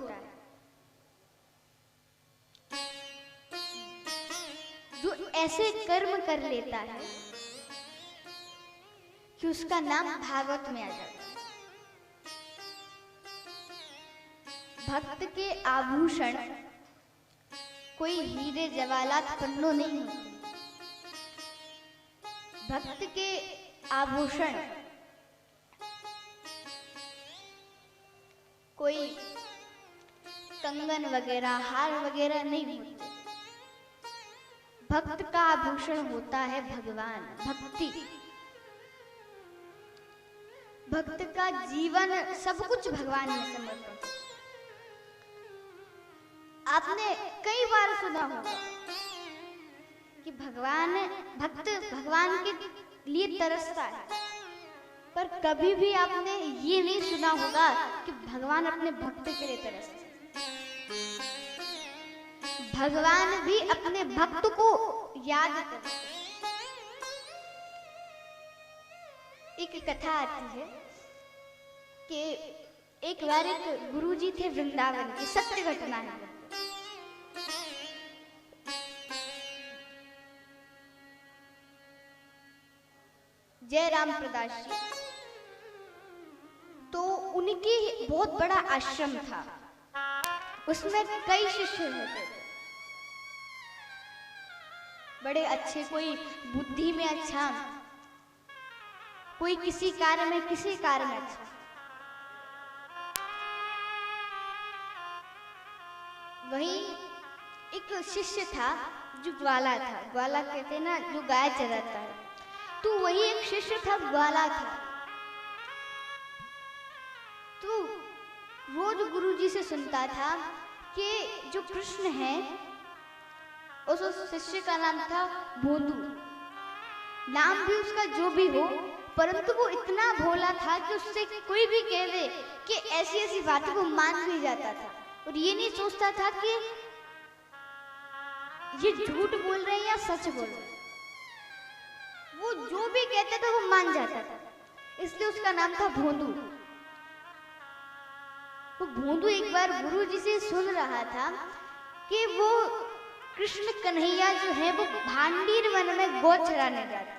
होता है जो ऐसे कर्म कर लेता है कि उसका नाम भागवत में आ जाता है। भक्त के आभूषण कोई हीरे जवाहरात पन्नों नहीं होते। भक्त के आभूषण कोई कंगन वगैरह हार वगैरह नहीं होते। भक्त का आभूषण होता है भगवान, भक्ति। भक्त का जीवन सब कुछ भगवान में समर्पित। आपने कई बार सुना होगा कि भक्त भगवान के लिए तरसता है, पर कभी भी आपने ये नहीं सुना होगा कि भगवान अपने भक्त के लिए तरसते हैं। भगवान भी अपने भक्त को याद करते हैं। एक कथा आती है कि एक बार एक गुरुजी थे वृंदावन की, सत्य घटना है। जय राम प्रदास जी, तो उनकी बहुत बड़ा आश्रम था, उसमें कई शिष्य होते थे, बड़े अच्छे, कोई बुद्धि में अच्छा, कोई किसी कार्य में अच्छा। वहीं एक शिष्य था जो ग्वाला था, ग्वाला कहते हैं ना जो गाय चराता है, तो वही एक शिष्य था, ग्वाला था। तो रोज गुरुजी से सुनता था कि जो कृष्ण है उस शिष्य का नाम था भोंदू। नाम भी उसका जो भी हो, परंतु वो इतना भोला था कि उससे कोई भी कह दे कि ऐसी ऐसी बातों को मान भी जाता था, और ये नहीं सोचता था कि ये झूठ बोल रहे हैं या सच बोल रहे हैं। वो जो भी कहता था वो मान जाता था, इसलिए उसका नाम था भोंदू। वो भोंदू एक बार गुरुजी से सुन रहा था कि वो कृष्ण कन्हैया जो है वो भांडीर वन में गौ चराने जाते।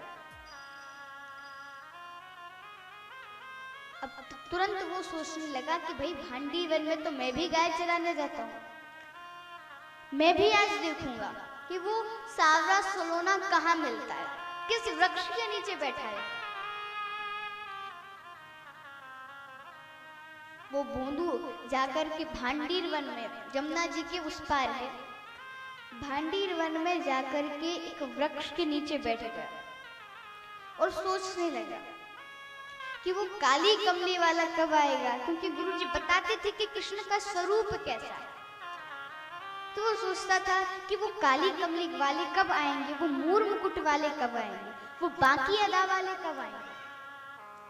अब तुरंत वो सोचने लगा कि भाई भांडीर वन में तो मैं भी गाय चराने जाता हूँ, मैं भी आज देखूंगा कि वो सावरा सलोना कहाँ मिलता है, किस वृक्ष के नीचे बैठा है। वो भोंदू जाकर के भांडीर वन में, जमुना जी के उस पार है, भांडीर वन में जाकर के एक वृक्ष के नीचे बैठ गया और सोचने लगा कि वो काली कमली वाला कब आएगा, क्योंकि गुरुजी बताते थे कि कृष्ण का स्वरूप कैसा है। तो वो सोचता था कि वो काली कमली वाले कब आएंगे, वो मोर मुकुट वाले कब आएंगे, वो बाकी अदा वाले कब आएंगे,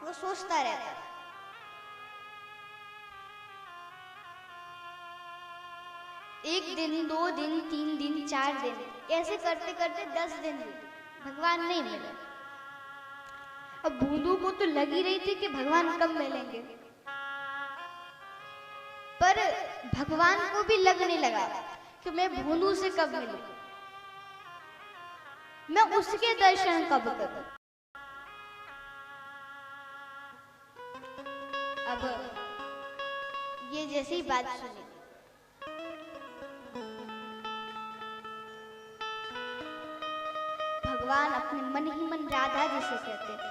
वो सोचता रहता था। एक दिन, 2 दिन, 3 दिन, 4 दिन, ऐसे करते करते 10 दिन भगवान नहीं मिले। अब भोंदू को तो लगी रही थी कि भगवान कब मिलेंगे, पर भगवान को भी लगने लगा कि मैं भोंदू से कब मिलूं, मैं उसके दर्शन कब करूं। अब ये जैसी बात सुनी, भगवान अपने मन ही मन राधा जी से कहते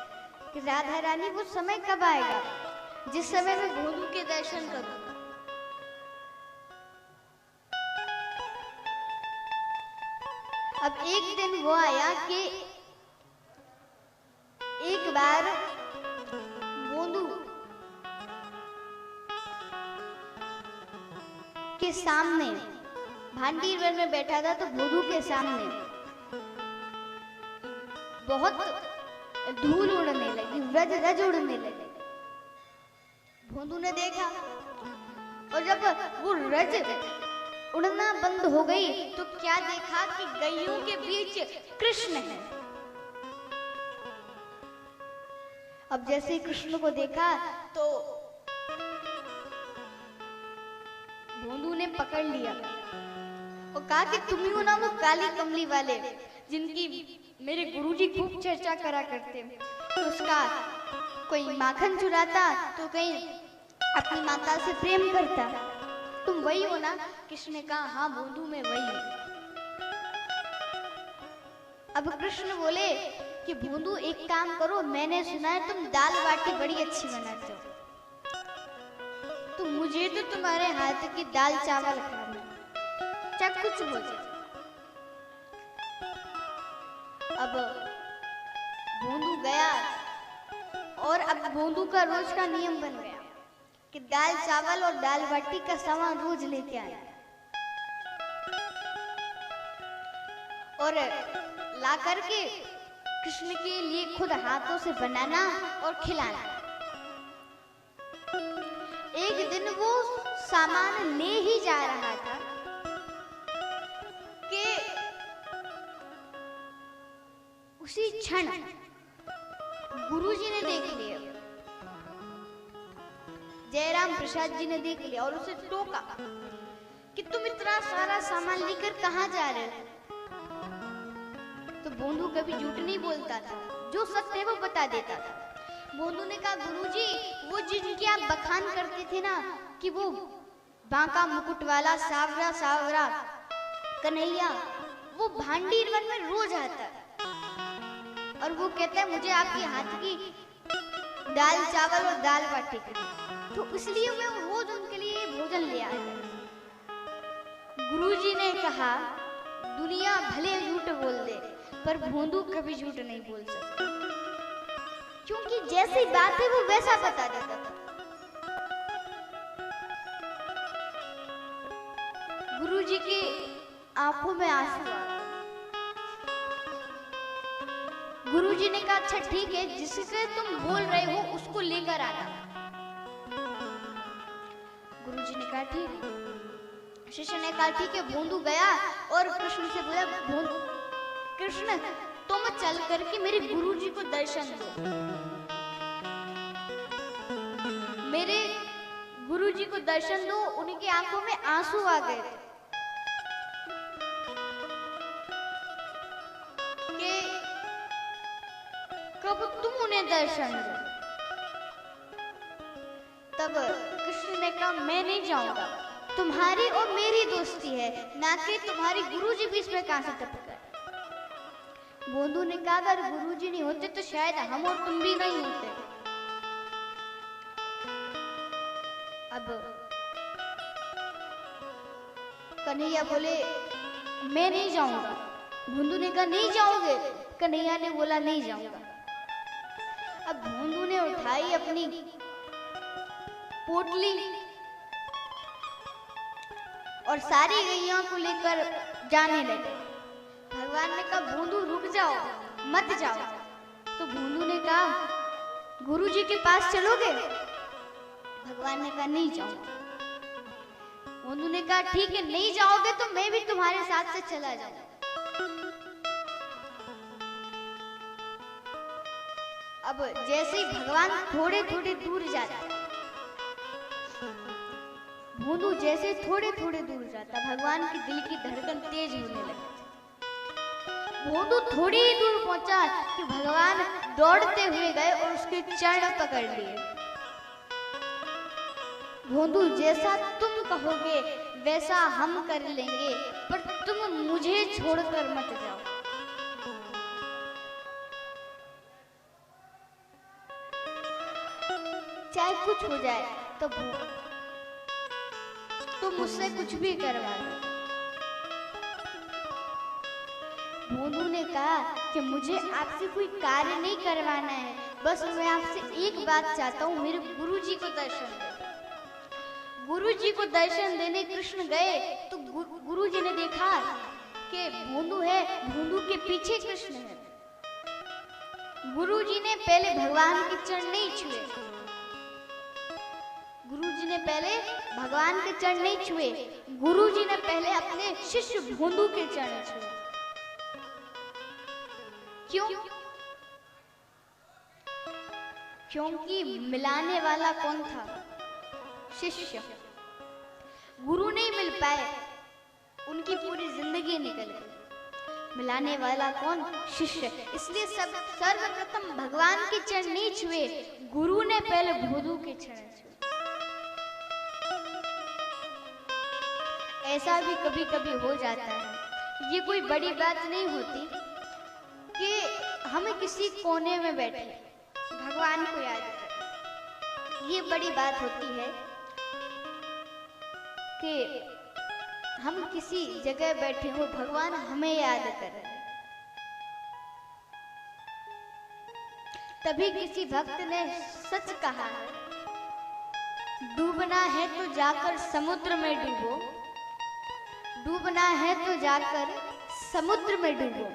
कि राधा रानी वो समय कब आएगा जिस समय मैं भोंदू के दर्शन करूंगा। अब एक दिन वो आया कि एक बार भोंदू के सामने, भांडीर वन में बैठा था, तो भोंदू के सामने बहुत धूल उड़ने लगी, व्रज रज उड़ने लगे। भोंदू ने देखा, और जब वो रज उड़ना बंद हो गई तो क्या देखा कि गैयों के बीच कृष्ण है। अब जैसे कृष्ण को देखा तो भोंदू ने पकड़ लिया और कहा कि तुम ही हो ना वो काली कमली वाले जिनकी मेरे गुरुजी खूब चर्चा करा करते। तो उसका कोई माखन चुराता तो कहीं अपनी माता से प्रेम करता, तुम वही हो ना? कृष्ण ने कहा हाँ भोंदू मैं वही हूं। अब कृष्ण बोले कि भोंदू एक काम करो, मैंने सुना है तुम दाल बाटी बड़ी अच्छी बनाते हो, तो मुझे तो तुम्हारे हाथ की दाल चावल खाना, चाहे कुछ हो जाए। अब भोंदू गया और अब भोंदू का रोज का नियम बन गया कि दाल चावल और दाल बाटी का सामान रोज लेके आना और ला करके कृष्ण के लिए खुद हाथों से बनाना और खिलाना। एक दिन वो सामान ले ही जा रहा था कि उसी क्षण गुरुजी ने देख लिया, जयराम प्रसाद जी ने देख लिया और उसे टोका कि तुम इतना सारा सामान लेकर कहाँ जा रहे हो? तो भोंदू कभी झूठ नहीं बोलता था, जो सत्य है वो बता देता था। भोंदू ने कहा गुरुजी वो जिनकी आप बखान करते थे ना कि वो बांका मुकुट वाला सावरा सावरा कन्हैया, वो भांडीर वन में रोज आता है और वो कहता है मुझे आपके हाथ की दाल चावल और दाल बाटी खानी, तो इसलिए मैं रोज उनके लिए भोजन ले आया। गुरुजी ने कहा दुनिया भले झूठ बोल दे पर भोंदू कभी झूठ नहीं बोल सकता, क्योंकि जैसी बात है वो वैसा बता देता था। गुरुजी की आंखों में आंसू आ गए। गुरुजी ने कहा अच्छा ठीक है, जिससे तुम बोल रहे हो उसको लेकर आना। गुरुजी ने कहा ठीक है। शिष्य ने कहा ठीक है। भोंदू गया और कृष्ण से बोला कृष्ण तुम चल करके मेरे गुरुजी को दर्शन दो। मेरे गुरुजी को दर्शन दो। उनकी आंखों में आंसू आ गए कि कब तुम उन्हें दर्शन दो। तब कृष्ण ने कहा मैं नहीं जाऊंगा, तुम्हारी और मेरी दोस्ती है, ना कि तुम्हारी गुरुजी बीच में कहां से टपक गए। भोंदू ने कहा अगर गुरुजी नहीं होते तो शायद हम और तुम भी नहीं होते। अब कन्हैया बोले मैं नहीं जाऊंगा। भोंदू ने कहा नहीं जाओगे? कन्हैया ने बोला नहीं जाऊंगा। अब भोंदू ने उठाई अपनी पोटली और सारी गैया को लेकर जाने लगे। भगवान ने कहा भोंदू रुक जाओ, मत जाओ। तो भोंदू ने कहा गुरुजी के पास चलोगे? भगवान ने कहा नहीं जाऊंगा। भोंदू ने कहा ठीक है नहीं जाओगे तो मैं भी तुम्हारे साथ से चला जाऊंगा। अब जैसे ही भगवान थोड़े थोड़े दूर जाता, भोंदू जैसे थोड़े थोड़े दूर जाता, भगवान की दिल की धड़कन तेज होने लगी। भोंदू थोड़ी ही दूर पहुंचा कि भगवान दौड़ते हुए गए और उसके चरण पकड़ लिए। भोंदू जैसा तुम कहोगे वैसा हम कर लेंगे, पर तुम मुझे छोड़कर मत जाओ। चाहे कुछ हो जाए तो तुम मुझसे कुछ भी करवा लो। भोंदू ने कहा कि मुझे आपसे कोई कार्य नहीं करवाना है, बस मैं आपसे एक बात चाहता हूँ, मेरे गुरुजी को दर्शन दे। गुरुजी को दर्शन देने कृष्ण गए तो गुरुजी ने देखा कि भोंदू है, भोंदू के पीछे कृष्ण है। गुरुजी ने पहले भगवान के चरण नहीं छुए, गुरुजी ने पहले भगवान के चरण नहीं छुए, गुरुजी ने पहले अपने शिष्य भोंदू के चरण छुए। क्यों? क्योंकि मिलाने वाला कौन था? शिष्य। गुरु नहीं मिल पाए, उनकी पूरी जिंदगी निकल गई। मिलाने वाला कौन? शिष्य। इसलिए सब सर्वप्रथम भगवान के चरण नहीं छुए, गुरु ने पहले गुरु के चरण छुए। ऐसा भी कभी कभी हो जाता है, ये कोई बड़ी बात नहीं होती कि हम किसी कोने में बैठे भगवान को याद करें। ये बड़ी बात होती है कि हम किसी जगह बैठे हो, भगवान हमें याद कर रहे हैं। तभी किसी भक्त ने सच कहा है, डूबना है तो जाकर समुद्र में डूबो, डूबना है तो जाकर समुद्र में डूबो,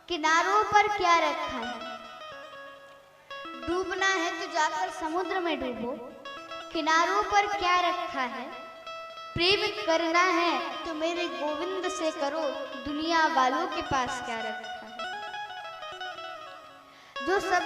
किनारों पर क्या रखा है। डूबना है तो जाकर समुद्र में डूबो, किनारों पर क्या रखा है। प्रेम करना है तो मेरे गोविंद से करो, दुनिया वालों के पास क्या रखा है। जो सब